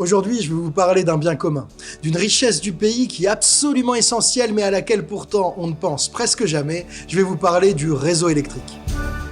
Aujourd'hui, je vais vous parler d'un bien commun, d'une richesse du pays qui est absolument essentielle mais à laquelle pourtant on ne pense presque jamais. Je vais vous parler du réseau électrique.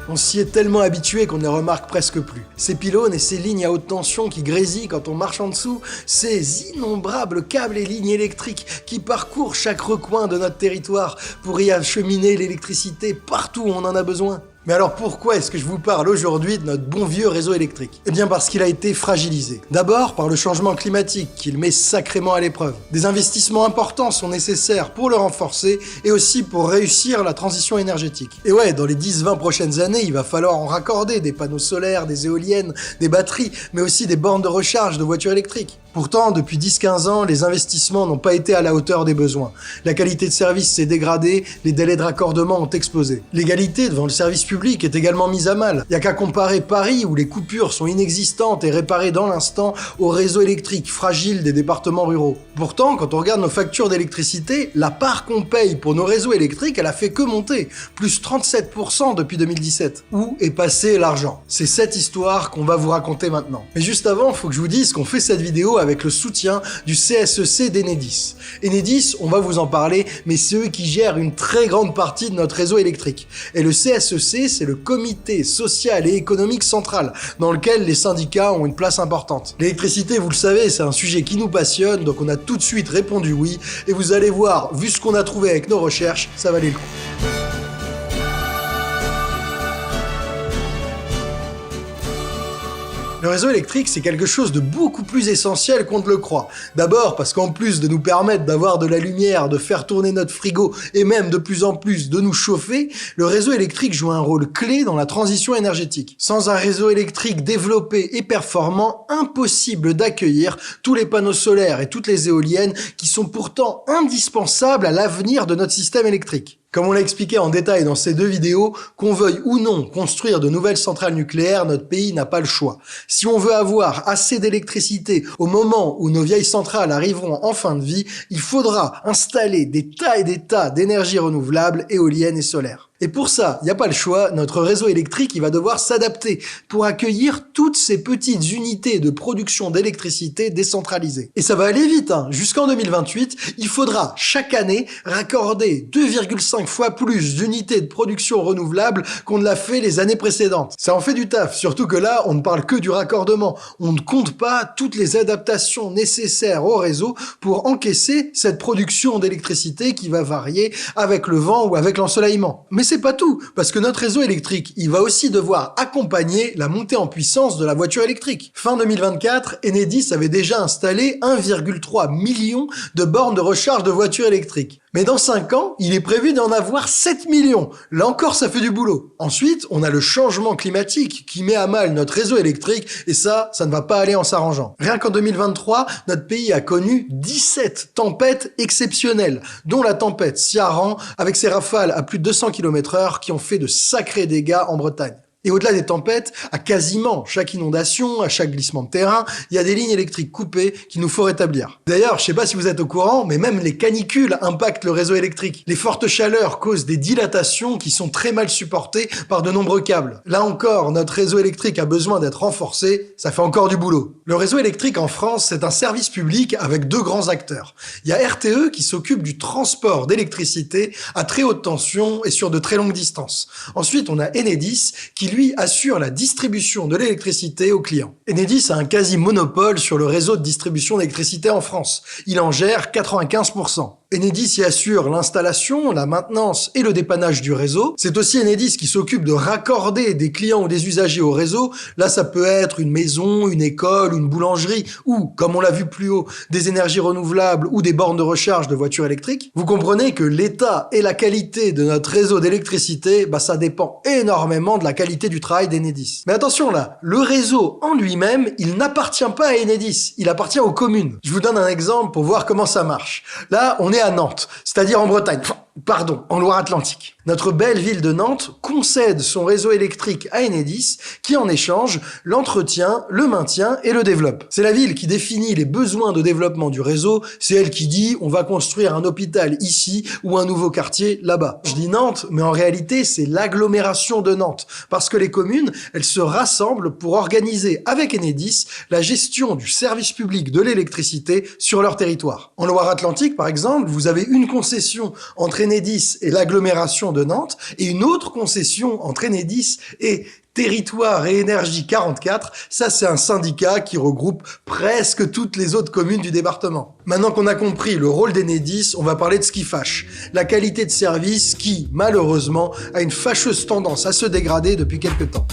On s'y est tellement habitué qu'on ne les remarque presque plus. Ces pylônes et ces lignes à haute tension qui grésillent quand on marche en dessous, ces innombrables câbles et lignes électriques qui parcourent chaque recoin de notre territoire pour y acheminer l'électricité partout où on en a besoin. Mais alors pourquoi est-ce que je vous parle aujourd'hui de notre bon vieux réseau électrique? Eh bien parce qu'il a été fragilisé. D'abord par le changement climatique qui le met sacrément à l'épreuve. Des investissements importants sont nécessaires pour le renforcer et aussi pour réussir la transition énergétique. Et ouais, dans les 10-20 prochaines années, il va falloir en raccorder des panneaux solaires, des éoliennes, des batteries, mais aussi des bornes de recharge de voitures électriques. Pourtant, depuis 10-15 ans, les investissements n'ont pas été à la hauteur des besoins. La qualité de service s'est dégradée, les délais de raccordement ont explosé. L'égalité devant le service public est également mise à mal. Il n'y a qu'à comparer Paris, où les coupures sont inexistantes et réparées dans l'instant, au réseau électrique fragile des départements ruraux. Pourtant, quand on regarde nos factures d'électricité, la part qu'on paye pour nos réseaux électriques, elle a fait que monter, plus 37% depuis 2017. Où est passé l'argent? C'est cette histoire qu'on va vous raconter maintenant. Mais juste avant, il faut que je vous dise qu'on fait cette vidéo avec le soutien du CSEC d'Enedis. Enedis, on va vous en parler, mais c'est eux qui gèrent une très grande partie de notre réseau électrique. Et le CSEC, c'est le comité social et économique central, dans lequel les syndicats ont une place importante. L'électricité, vous le savez, c'est un sujet qui nous passionne, donc on a tout de suite répondu oui, et vous allez voir, vu ce qu'on a trouvé avec nos recherches, ça valait le coup. Le réseau électrique, c'est quelque chose de beaucoup plus essentiel qu'on ne le croit. D'abord parce qu'en plus de nous permettre d'avoir de la lumière, de faire tourner notre frigo et même de plus en plus de nous chauffer, le réseau électrique joue un rôle clé dans la transition énergétique. Sans un réseau électrique développé et performant, impossible d'accueillir tous les panneaux solaires et toutes les éoliennes qui sont pourtant indispensables à l'avenir de notre système électrique. Comme on l'a expliqué en détail dans ces deux vidéos, qu'on veuille ou non construire de nouvelles centrales nucléaires, notre pays n'a pas le choix. Si on veut avoir assez d'électricité au moment où nos vieilles centrales arriveront en fin de vie, il faudra installer des tas et des tas d'énergies renouvelables, éoliennes et solaires. Et pour ça, il n'y a pas le choix, notre réseau électrique il va devoir s'adapter pour accueillir toutes ces petites unités de production d'électricité décentralisées. Et ça va aller vite, hein. Jusqu'en 2028, il faudra chaque année raccorder 2,5 fois plus d'unités de production renouvelables qu'on ne l'a fait les années précédentes. Ça en fait du taf, surtout que là, on ne parle que du raccordement. On ne compte pas toutes les adaptations nécessaires au réseau pour encaisser cette production d'électricité qui va varier avec le vent ou avec l'ensoleillement. Mais c'est pas tout, parce que notre réseau électrique, il va aussi devoir accompagner la montée en puissance de la voiture électrique. Fin 2024, Enedis avait déjà installé 1,3 million de bornes de recharge de voitures électriques. Mais dans 5 ans, il est prévu d'en avoir 7 millions. Là encore, ça fait du boulot. Ensuite, on a le changement climatique qui met à mal notre réseau électrique et ça ne va pas aller en s'arrangeant. Rien qu'en 2023, notre pays a connu 17 tempêtes exceptionnelles, dont la tempête Ciarán avec ses rafales à plus de 200 km/h qui ont fait de sacrés dégâts en Bretagne. Et au-delà des tempêtes, à quasiment chaque inondation, à chaque glissement de terrain, il y a des lignes électriques coupées qu'il nous faut rétablir. D'ailleurs, je sais pas si vous êtes au courant, mais même les canicules impactent le réseau électrique. Les fortes chaleurs causent des dilatations qui sont très mal supportées par de nombreux câbles. Là encore, notre réseau électrique a besoin d'être renforcé, ça fait encore du boulot. Le réseau électrique en France, c'est un service public avec deux grands acteurs. Il y a RTE qui s'occupe du transport d'électricité à très haute tension et sur de très longues distances. Ensuite, on a Enedis qui lui assure la distribution de l'électricité aux clients. Enedis a un quasi-monopole sur le réseau de distribution d'électricité en France. Il en gère 95%. Enedis y assure l'installation, la maintenance et le dépannage du réseau. C'est aussi Enedis qui s'occupe de raccorder des clients ou des usagers au réseau. Là, ça peut être une maison, une école, une boulangerie ou, comme on l'a vu plus haut, des énergies renouvelables ou des bornes de recharge de voitures électriques. Vous comprenez que l'état et la qualité de notre réseau d'électricité, ça dépend énormément de la qualité du travail d'Enedis. Mais attention là, le réseau en lui-même, il n'appartient pas à Enedis, il appartient aux communes. Je vous donne un exemple pour voir comment ça marche. Là, on est à Nantes, c'est-à-dire en Bretagne. Pardon, en Loire-Atlantique. Notre belle ville de Nantes concède son réseau électrique à Enedis, qui en échange l'entretient, le maintient et le développe. C'est la ville qui définit les besoins de développement du réseau, c'est elle qui dit on va construire un hôpital ici ou un nouveau quartier là-bas. Je dis Nantes, mais en réalité c'est l'agglomération de Nantes, parce que les communes, elles se rassemblent pour organiser avec Enedis la gestion du service public de l'électricité sur leur territoire. En Loire-Atlantique, par exemple, vous avez une concession entre Enedis et l'agglomération de Nantes et une autre concession entre Enedis et Territoire et Énergie 44, ça c'est un syndicat qui regroupe presque toutes les autres communes du département. Maintenant qu'on a compris le rôle d'Enedis, on va parler de ce qui fâche. La qualité de service qui, malheureusement, a une fâcheuse tendance à se dégrader depuis quelque temps.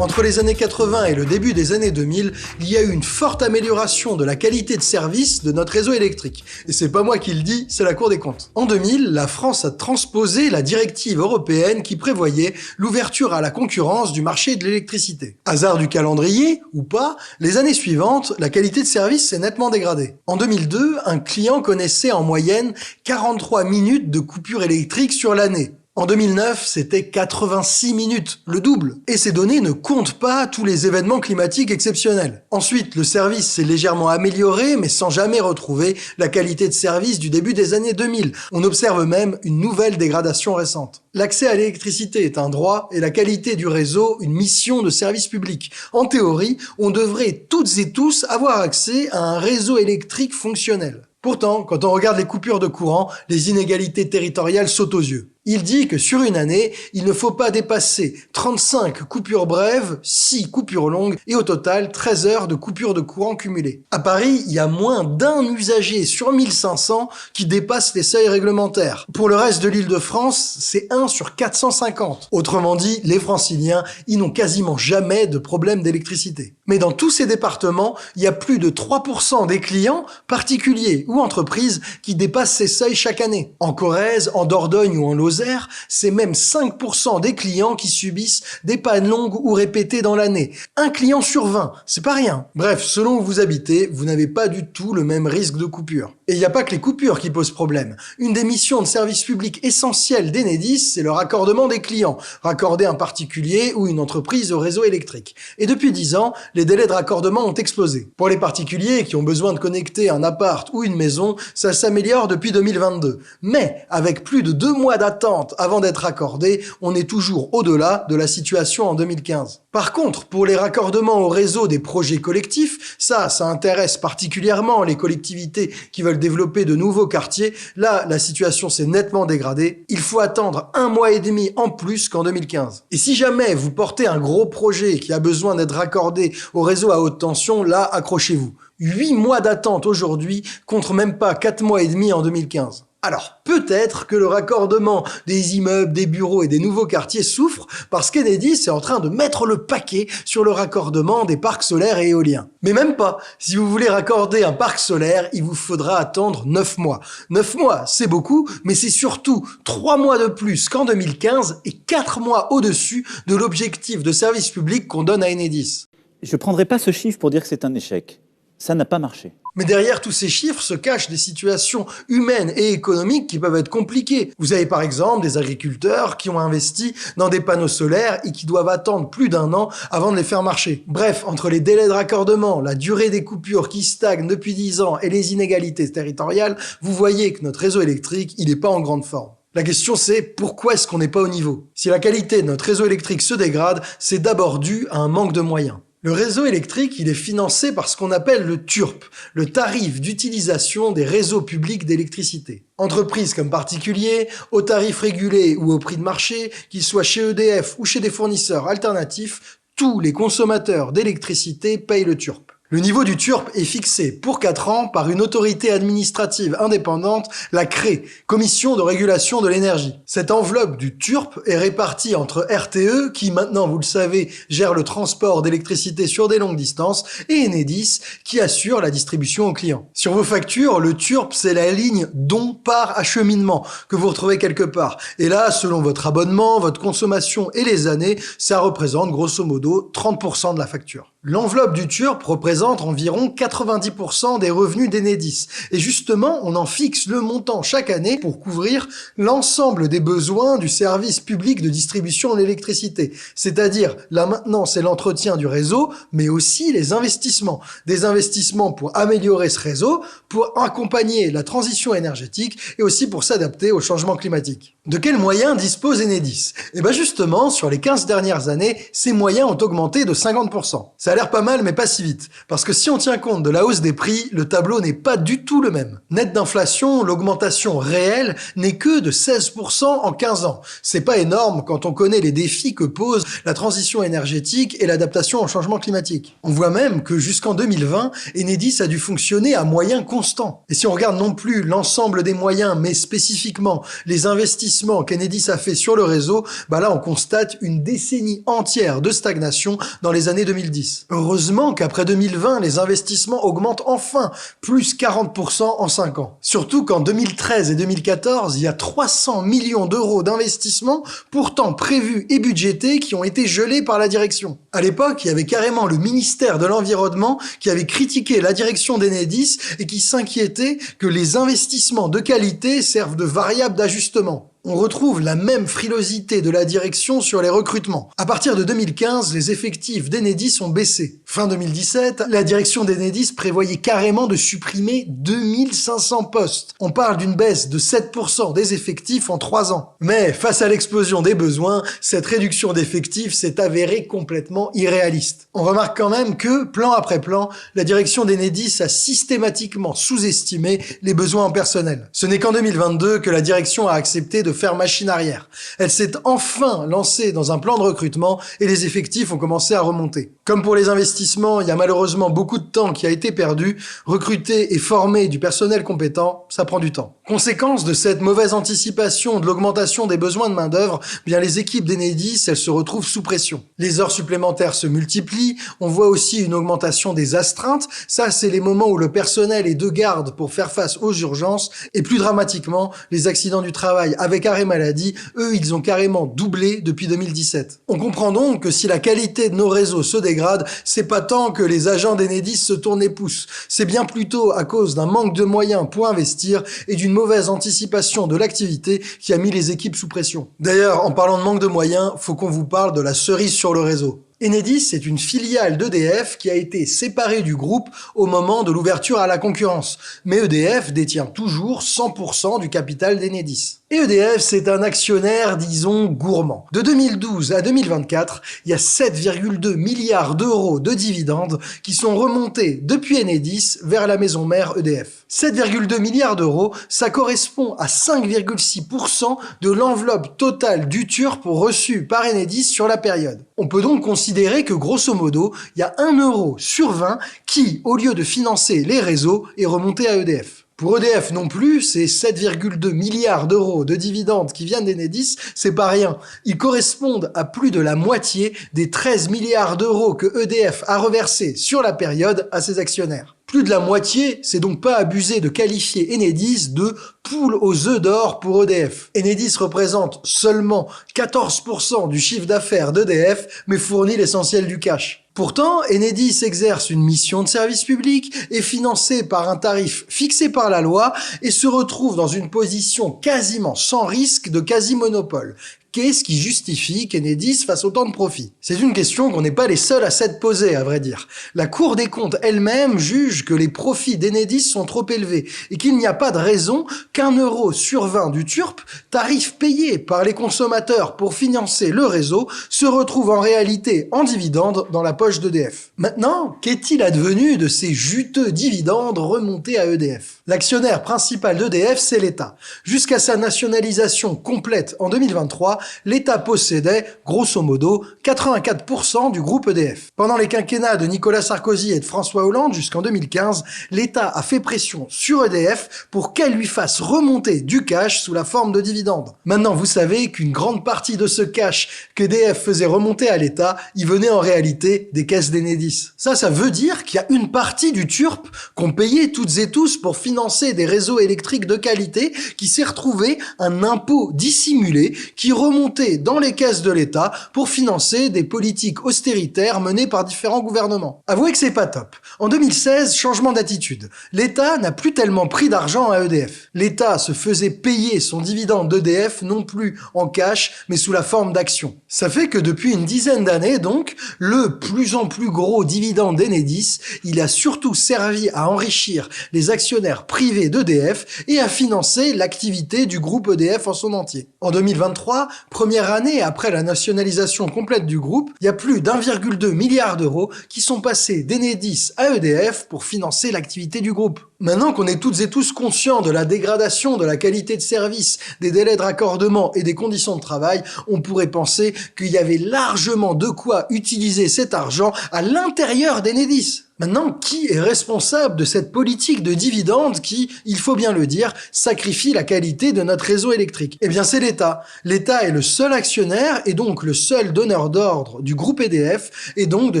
Entre les années 80 et le début des années 2000, il y a eu une forte amélioration de la qualité de service de notre réseau électrique. Et c'est pas moi qui le dis, c'est la Cour des comptes. En 2000, la France a transposé la directive européenne qui prévoyait l'ouverture à la concurrence du marché de l'électricité. Hasard du calendrier, ou pas, les années suivantes, la qualité de service s'est nettement dégradée. En 2002, un client connaissait en moyenne 43 minutes de coupure électrique sur l'année. En 2009, c'était 86 minutes, le double. Et ces données ne comptent pas tous les événements climatiques exceptionnels. Ensuite, le service s'est légèrement amélioré, mais sans jamais retrouver la qualité de service du début des années 2000. On observe même une nouvelle dégradation récente. L'accès à l'électricité est un droit et la qualité du réseau une mission de service public. En théorie, on devrait toutes et tous avoir accès à un réseau électrique fonctionnel. Pourtant, quand on regarde les coupures de courant, les inégalités territoriales sautent aux yeux. Il dit que sur une année, il ne faut pas dépasser 35 coupures brèves, 6 coupures longues et au total 13 heures de coupures de courant cumulées. À Paris, il y a moins d'un usager sur 1500 qui dépasse les seuils réglementaires. Pour le reste de l'Île-de-France, c'est 1 sur 450. Autrement dit, les Franciliens, ils n'ont quasiment jamais de problème d'électricité. Mais dans tous ces départements, il y a plus de 3% des clients, particuliers ou entreprises, qui dépassent ces seuils chaque année. En Corrèze, en Dordogne ou en Lozère, c'est même 5% des clients qui subissent des pannes longues ou répétées dans l'année. Un client sur 20, c'est pas rien. Bref, selon où vous habitez, vous n'avez pas du tout le même risque de coupure. Et il n'y a pas que les coupures qui posent problème. Une des missions de service public essentielles d'Enedis, c'est le raccordement des clients, raccorder un particulier ou une entreprise au réseau électrique. Et depuis 10 ans, les délais de raccordement ont explosé. Pour les particuliers qui ont besoin de connecter un appart ou une maison, ça s'améliore depuis 2022. Mais avec plus de 2 mois d'attente avant d'être raccordé, on est toujours au-delà de la situation en 2015. Par contre, pour les raccordements au réseau des projets collectifs, ça intéresse particulièrement les collectivités qui veulent développer de nouveaux quartiers. Là, la situation s'est nettement dégradée. Il faut attendre 1 mois et demi en plus qu'en 2015. Et si jamais vous portez un gros projet qui a besoin d'être raccordé au réseau à haute tension, là, accrochez-vous. 8 mois d'attente aujourd'hui contre même pas 4 mois et demi en 2015. Alors, peut-être que le raccordement des immeubles, des bureaux et des nouveaux quartiers souffre parce qu'Enedis est en train de mettre le paquet sur le raccordement des parcs solaires et éoliens. Mais même pas. Si vous voulez raccorder un parc solaire, il vous faudra attendre 9 mois. 9 mois, c'est beaucoup, mais c'est surtout 3 mois de plus qu'en 2015 et 4 mois au-dessus de l'objectif de service public qu'on donne à Enedis. Je ne prendrai pas ce chiffre pour dire que c'est un échec. Ça n'a pas marché. Mais derrière tous ces chiffres se cachent des situations humaines et économiques qui peuvent être compliquées. Vous avez par exemple des agriculteurs qui ont investi dans des panneaux solaires et qui doivent attendre plus d'1 an avant de les faire marcher. Bref, entre les délais de raccordement, la durée des coupures qui stagnent depuis 10 ans et les inégalités territoriales, vous voyez que notre réseau électrique, il n'est pas en grande forme. La question c'est, pourquoi est-ce qu'on n'est pas au niveau? Si la qualité de notre réseau électrique se dégrade, c'est d'abord dû à un manque de moyens. Le réseau électrique, il est financé par ce qu'on appelle le TURP, le tarif d'utilisation des réseaux publics d'électricité. Entreprises comme particuliers, au tarif régulé ou au prix de marché, qu'ils soient chez EDF ou chez des fournisseurs alternatifs, tous les consommateurs d'électricité payent le TURP. Le niveau du TURP est fixé pour 4 ans par une autorité administrative indépendante, la CRE, Commission de régulation de l'énergie. Cette enveloppe du TURP est répartie entre RTE, qui maintenant, vous le savez, gère le transport d'électricité sur des longues distances, et Enedis, qui assure la distribution aux clients. Sur vos factures, le TURP, c'est la ligne don par acheminement que vous retrouvez quelque part. Et là, selon votre abonnement, votre consommation et les années, ça représente grosso modo 30% de la facture. L'enveloppe du TURP représente environ 90% des revenus d'Enedis. Et justement, on en fixe le montant chaque année pour couvrir l'ensemble des besoins du service public de distribution de l'électricité. C'est-à-dire la maintenance et l'entretien du réseau, mais aussi les investissements. Des investissements pour améliorer ce réseau, pour accompagner la transition énergétique et aussi pour s'adapter au changement climatique. De quels moyens dispose Enedis? Eh bien justement, sur les 15 dernières années, ces moyens ont augmenté de 50%. Ça a l'air pas mal, mais pas si vite. Parce que si on tient compte de la hausse des prix, le tableau n'est pas du tout le même. Net d'inflation, l'augmentation réelle n'est que de 16% en 15 ans. C'est pas énorme quand on connaît les défis que pose la transition énergétique et l'adaptation au changement climatique. On voit même que jusqu'en 2020, Enedis a dû fonctionner à moyens constants. Et si on regarde non plus l'ensemble des moyens, mais spécifiquement les investissements qu'Enedis a fait sur le réseau, là on constate une décennie entière de stagnation dans les années 2010. Heureusement qu'après 2020, les investissements augmentent enfin, plus 40% en 5 ans. Surtout qu'en 2013 et 2014, il y a 300 millions d'euros d'investissements pourtant prévus et budgétés qui ont été gelés par la direction. À l'époque, il y avait carrément le ministère de l'Environnement qui avait critiqué la direction d'Enedis et qui s'inquiétait que les investissements de qualité servent de variable d'ajustement. On retrouve la même frilosité de la direction sur les recrutements. À partir de 2015, les effectifs d'Enedis ont baissé. Fin 2017, la direction d'Enedis prévoyait carrément de supprimer 2500 postes. On parle d'une baisse de 7% des effectifs en 3 ans. Mais face à l'explosion des besoins, cette réduction d'effectifs s'est avérée complètement irréaliste. On remarque quand même que, plan après plan, la direction d'Enedis a systématiquement sous-estimé les besoins en personnel. Ce n'est qu'en 2022 que la direction a accepté de faire machine arrière. Elle s'est enfin lancée dans un plan de recrutement et les effectifs ont commencé à remonter. Comme pour les investissements, il y a malheureusement beaucoup de temps qui a été perdu. Recruter et former du personnel compétent, ça prend du temps. Conséquence de cette mauvaise anticipation de l'augmentation des besoins de main-d'œuvre, les équipes d'Enedis, elles se retrouvent sous pression. Les heures supplémentaires se multiplient, on voit aussi une augmentation des astreintes. Ça, c'est les moments où le personnel est de garde pour faire face aux urgences et plus dramatiquement, les accidents du travail avec arrêt maladie, eux, ils ont carrément doublé depuis 2017. On comprend donc que si la qualité de nos réseaux se dégrade, c'est pas tant que les agents d'Enedis se tournent les pouces. C'est bien plutôt à cause d'un manque de moyens pour investir et d'une mauvaise anticipation de l'activité qui a mis les équipes sous pression. D'ailleurs, en parlant de manque de moyens, faut qu'on vous parle de la cerise sur le réseau. Enedis est une filiale d'EDF qui a été séparée du groupe au moment de l'ouverture à la concurrence. Mais EDF détient toujours 100% du capital d'Enedis. Et EDF, c'est un actionnaire, disons, gourmand. De 2012 à 2024, il y a 7,2 milliards d'euros de dividendes qui sont remontés depuis Enedis vers la maison mère EDF. 7,2 milliards d'euros, ça correspond à 5,6% de l'enveloppe totale du TURP reçue par Enedis sur la période. On peut donc considérer que, grosso modo, il y a 1 euro sur 20 qui, au lieu de financer les réseaux, est remonté à EDF. Pour EDF non plus, ces 7,2 milliards d'euros de dividendes qui viennent d'Enedis, c'est pas rien. Ils correspondent à plus de la moitié des 13 milliards d'euros que EDF a reversés sur la période à ses actionnaires. Plus de la moitié, c'est donc pas abusé de qualifier Enedis de poule aux œufs d'or pour EDF. Enedis représente seulement 14% du chiffre d'affaires d'EDF, mais fournit l'essentiel du cash. Pourtant, Enedis exerce une mission de service public, est financé par un tarif fixé par la loi et se retrouve dans une position quasiment sans risque de quasi-monopole. Qu'est-ce qui justifie qu'Enedis fasse autant de profits? C'est une question qu'on n'est pas les seuls à s'être posée, à vrai dire. La Cour des comptes elle-même juge que les profits d'Enedis sont trop élevés et qu'il n'y a pas de raison qu'1 euro sur 20 du TURP, tarif payé par les consommateurs pour financer le réseau, se retrouve en réalité en dividendes dans la poche d'EDF. Maintenant, qu'est-il advenu de ces juteux dividendes remontés à EDF? L'actionnaire principal d'EDF, c'est l'État. Jusqu'à sa nationalisation complète en 2023, l'État possédait, grosso modo, 84% du groupe EDF. Pendant les quinquennats de Nicolas Sarkozy et de François Hollande jusqu'en 2015, l'État a fait pression sur EDF pour qu'elle lui fasse remonter du cash sous la forme de dividendes. Maintenant, vous savez qu'une grande partie de ce cash qu'EDF faisait remonter à l'État, il venait en réalité des caisses d'Enedis. Ça veut dire qu'il y a une partie du TURP qu'on payait toutes et tous pour financer des réseaux électriques de qualité qui s'est retrouvé un impôt dissimulé qui remonte remonter dans les caisses de l'État pour financer des politiques austéritaires menées par différents gouvernements. Avouez que c'est pas top. En 2016, changement d'attitude. L'État n'a plus tellement pris d'argent à EDF. L'État se faisait payer son dividende d'EDF non plus en cash, mais sous la forme d'actions. Ça fait que depuis une dizaine d'années, donc, le plus en plus gros dividende d'Enedis, il a surtout servi à enrichir les actionnaires privés d'EDF et à financer l'activité du groupe EDF en son entier. En 2023, première année après la nationalisation complète du groupe, il y a plus d'1,2 milliard d'euros qui sont passés d'Enedis à EDF pour financer l'activité du groupe. Maintenant qu'on est toutes et tous conscients de la dégradation de la qualité de service, des délais de raccordement et des conditions de travail, on pourrait penser qu'il y avait largement de quoi utiliser cet argent à l'intérieur d'Enedis. Maintenant, qui est responsable de cette politique de dividendes qui, il faut bien le dire, sacrifie la qualité de notre réseau électrique? Eh bien, c'est l'État. L'État est le seul actionnaire et donc le seul donneur d'ordre du groupe EDF et donc de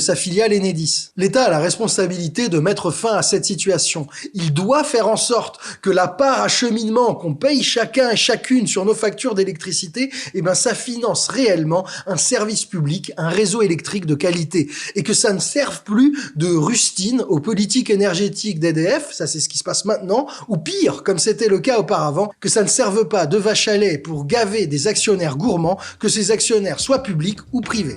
sa filiale Enedis. L'État a la responsabilité de mettre fin à cette situation. Il doit faire en sorte que la part acheminement qu'on paye chacun et chacune sur nos factures d'électricité, eh ben, ça finance réellement un service public, un réseau électrique de qualité et que ça ne serve plus de rustine aux politiques énergétiques d'EDF, ça c'est ce qui se passe maintenant, ou pire, comme c'était le cas auparavant, que ça ne serve pas de vache à lait pour gaver des actionnaires gourmands, que ces actionnaires soient publics ou privés.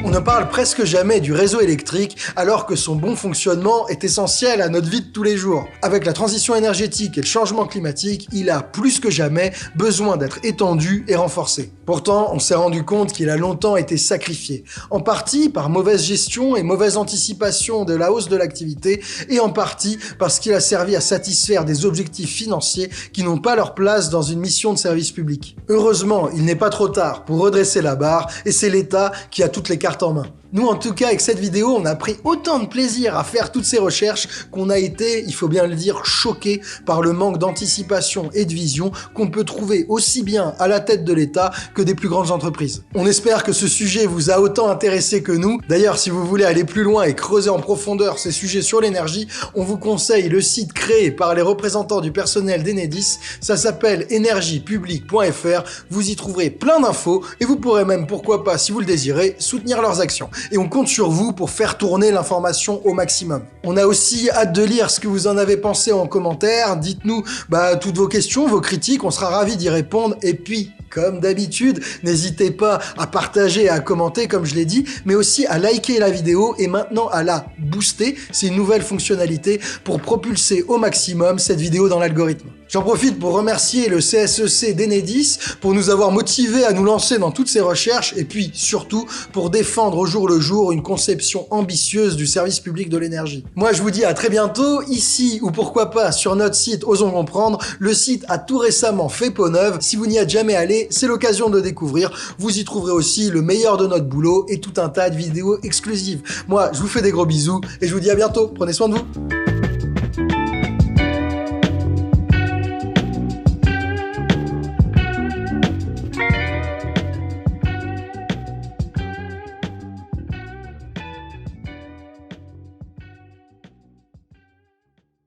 On ne parle presque jamais du réseau électrique alors que son bon fonctionnement est essentiel à notre vie de tous les jours. Avec la transition énergétique et le changement climatique, il a plus que jamais besoin d'être étendu et renforcé. Pourtant, on s'est rendu compte qu'il a longtemps été sacrifié, en partie par mauvaise gestion et mauvaise anticipation de la hausse de l'activité, et en partie parce qu'il a servi à satisfaire des objectifs financiers qui n'ont pas leur place dans une mission de service public. Heureusement, il n'est pas trop tard pour redresser la barre, et c'est l'État qui a toutes les cartes en main. Nous, en tout cas, avec cette vidéo, on a pris autant de plaisir à faire toutes ces recherches qu'on a été, il faut bien le dire, choqués par le manque d'anticipation et de vision qu'on peut trouver aussi bien à la tête de l'État que des plus grandes entreprises. On espère que ce sujet vous a autant intéressé que nous. D'ailleurs, si vous voulez aller plus loin et creuser en profondeur ces sujets sur l'énergie, on vous conseille le site créé par les représentants du personnel d'Enedis. Ça s'appelle energiepublique.fr. Vous y trouverez plein d'infos et vous pourrez même, pourquoi pas, si vous le désirez, soutenir leurs actions. Et on compte sur vous pour faire tourner l'information au maximum. On a aussi hâte de lire ce que vous en avez pensé en commentaire. Dites-nous toutes vos questions, vos critiques, on sera ravis d'y répondre. Et puis, comme d'habitude, n'hésitez pas à partager et à commenter, comme je l'ai dit, mais aussi à liker la vidéo et maintenant à la booster. C'est une nouvelle fonctionnalité pour propulser au maximum cette vidéo dans l'algorithme. J'en profite pour remercier le CSEC d'Enedis pour nous avoir motivés à nous lancer dans toutes ces recherches et puis surtout pour défendre au jour le jour une conception ambitieuse du service public de l'énergie. Moi je vous dis à très bientôt, ici ou pourquoi pas sur notre site Osons Comprendre. Le site a tout récemment fait peau neuve. Si vous n'y êtes jamais allé, c'est l'occasion de le découvrir. Vous y trouverez aussi le meilleur de notre boulot et tout un tas de vidéos exclusives. Moi je vous fais des gros bisous et je vous dis à bientôt. Prenez soin de vous.